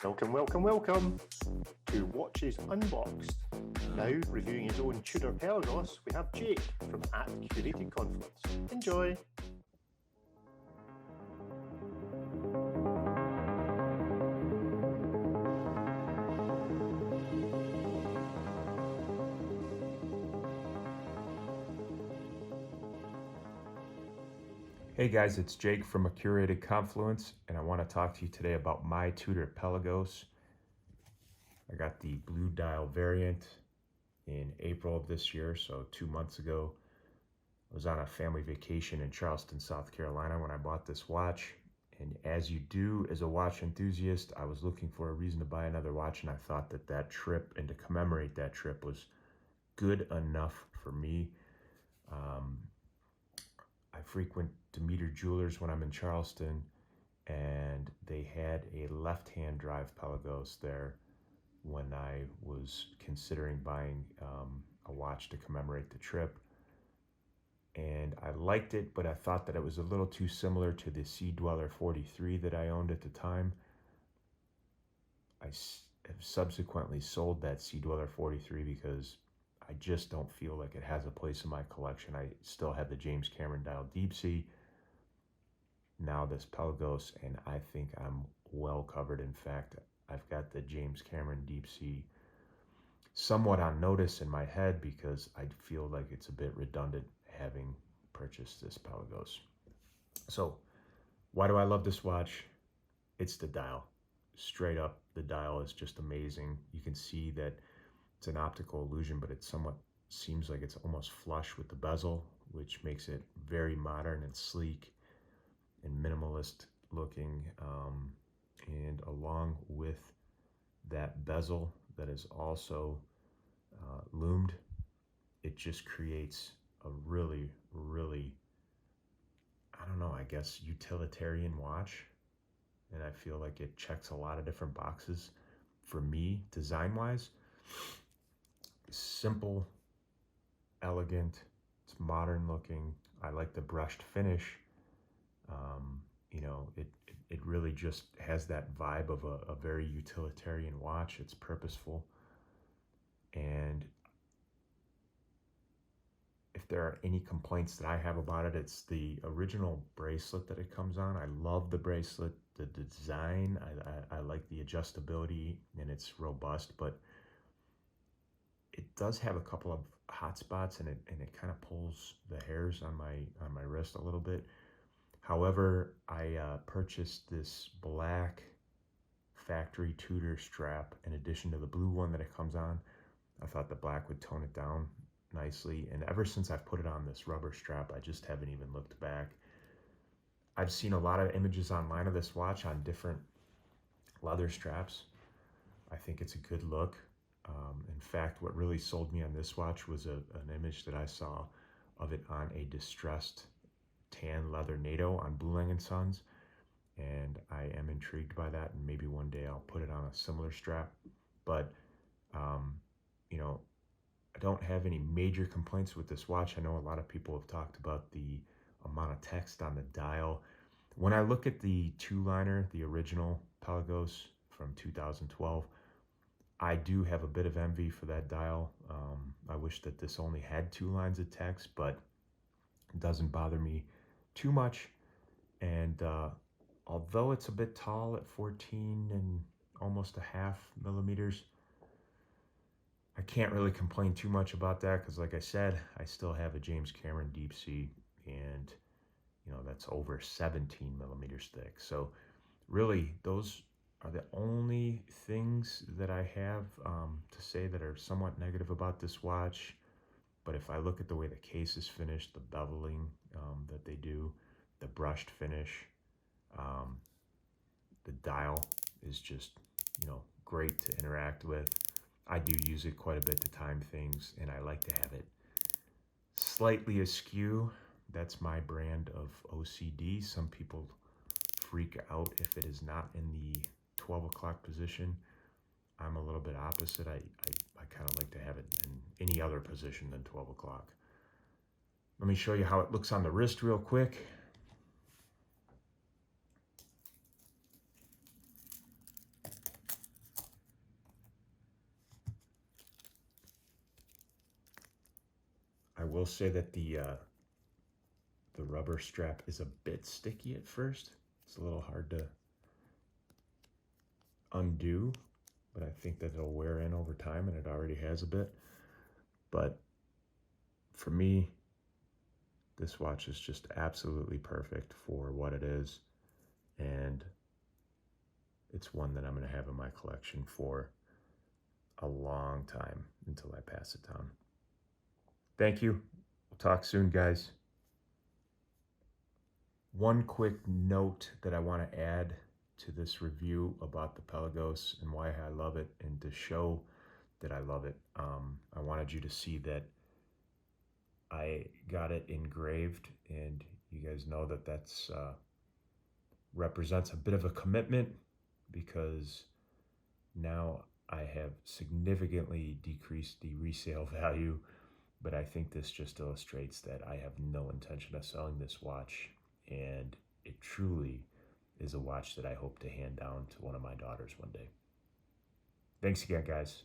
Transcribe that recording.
Welcome, welcome, welcome to Watches Unboxed. Now, reviewing his own Tudor Pelagos, we have Jake from @Curated Confluence. Enjoy! Hey guys, it's Jake from A Curated Confluence, and I want to talk to you today about my Tudor Pelagos. I got the blue dial variant in April of this year, so 2 months ago. I was on a family vacation in Charleston, South Carolina when I bought this watch, and as you do as a watch enthusiast, I was looking for a reason to buy another watch, and I thought that trip and to commemorate that trip was good enough for me. I frequent Demeter Jewelers when I'm in Charleston, and they had a left-hand drive Pelagos there when I was considering buying a watch to commemorate the trip. And I liked it, but I thought that it was a little too similar to the Sea Dweller 43 that I owned at the time. I have subsequently sold that Sea Dweller 43 because I just don't feel like it has a place in my collection. I still have the James Cameron dial Deep Sea, now this Pelagos, and I think I'm well covered. In fact, I've got the James Cameron Deep Sea somewhat on notice in my head because I feel like it's a bit redundant having purchased this Pelagos. So why do I love this watch? It's the dial. Straight up, the dial is just amazing. You can see that it's an optical illusion, but it somewhat seems like it's almost flush with the bezel, which makes it very modern and sleek and minimalist looking. And along with that bezel that is also loomed, it just creates a really, I don't know, I guess utilitarian watch. And I feel like it checks a lot of different boxes for me, design-wise. Simple, elegant, it's modern looking. I like the brushed finish. It really just has that vibe of a very utilitarian watch. It's purposeful. And if there are any complaints that I have about it, it's the original bracelet that it comes on. I love the bracelet, the design. I like the adjustability, and it's robust, but it does have a couple of hot spots, and it kind of pulls the hairs on my wrist a little bit. However, I purchased this black factory Tudor strap in addition to the blue one that it comes on. I thought the black would tone it down nicely, and ever since I've put it on this rubber strap, I just haven't even looked back. I've seen a lot of images online of this watch on different leather straps. I think it's a good look. In fact, what really sold me on this watch was an image that I saw of it on a distressed tan leather NATO on Boolang & Sons, and I am intrigued by that, and maybe one day I'll put it on a similar strap. But I don't have any major complaints with this watch. I know a lot of people have talked about the amount of text on the dial. When I look at the two-liner, the original Pelagos from 2012, I do have a bit of envy for that dial. I wish that this only had 2 lines of text, but it doesn't bother me too much. And although it's a bit tall at 14 and almost a half millimeters, I can't really complain too much about that because, like I said, I still have a James Cameron Deep Sea, and that's over 17 millimeters thick. So really, those are the only things that I have to say that are somewhat negative about this watch. But if I look at the way the case is finished, the beveling that they do, the brushed finish, the dial is just, great to interact with. I do use it quite a bit to time things, and I like to have it slightly askew. That's my brand of OCD. Some people freak out if it is not in the 12 o'clock position. I'm a little bit opposite. I kind of like to have it in any other position than 12 o'clock. Let me show you how it looks on the wrist real quick. will say that the rubber strap is a bit sticky at first. It's a little hard to undo, but I think that it'll wear in over time, and it already has a bit. But for me, this watch is just absolutely perfect for what it is, and it's one that I'm going to have in my collection for a long time until I pass it down. Thank you. We'll talk soon, guys. One quick note that I want to add to this review about the Pelagos and why I love it, and to show that I love it. I wanted you to see that I got it engraved, and you guys know that that's represents a bit of a commitment, because now I have significantly decreased the resale value, but I think this just illustrates that I have no intention of selling this watch, and it truly is a watch that I hope to hand down to one of my daughters one day. Thanks again, guys.